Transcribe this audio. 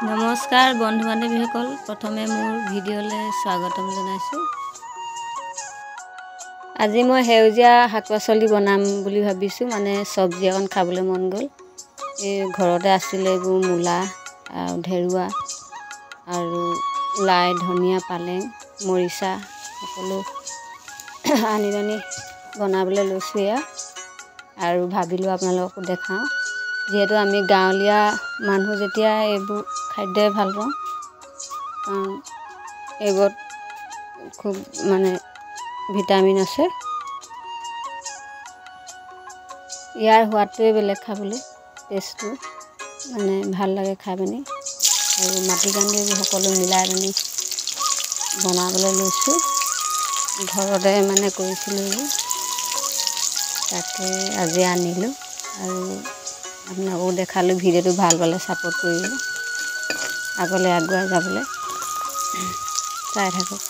নমস্কাৰ বন্ধু বান্ধৱীসকল, প্ৰথমে মোৰ ভিডিঅ'লৈ স্বাগতম জনাইছোঁ। আজি মই সেউজীয়া শাক পাচলি বনাম বুলি ভাবিছোঁ, মানে চব্জি অকণ খাবলৈ মন গ'ল। এই ঘৰতে আছিলে এইবোৰ মূলা আৰু ঢেৰুৱা আৰু লাই, ধনিয়া, পালেং, মৰিচা সকলো আনি বনাবলৈ লৈছোঁ এয়া। আৰু ভাবিলোঁ আপোনালোককো দেখাওঁ, যিহেতু আমি গাঁৱলীয়া মানুহ যেতিয়া এইবোৰ খাদ্যই ভাল পাওঁ, কাৰণ এইবোৰত খুব ভিটামিন আছে। ইয়াৰ সোৱাদটোৱে বেলেগ, খাবলৈ টেষ্টটো ভাল লাগে খাই পিনি। আৰু মাটিকান্দুৰি সকলো মিলাই পিনি বনাবলৈ লৈছোঁ। ঘৰতে কৰিছিলোঁ এইবোৰ, তাকে আজি আনিলোঁ আৰু আপোনালোকো দেখালোঁ। ভিডিঅ'টো ভাল পালে ছাপোৰ্ট কৰিব, আগলৈ আগুৱাই যাবলৈ চাই থাকক।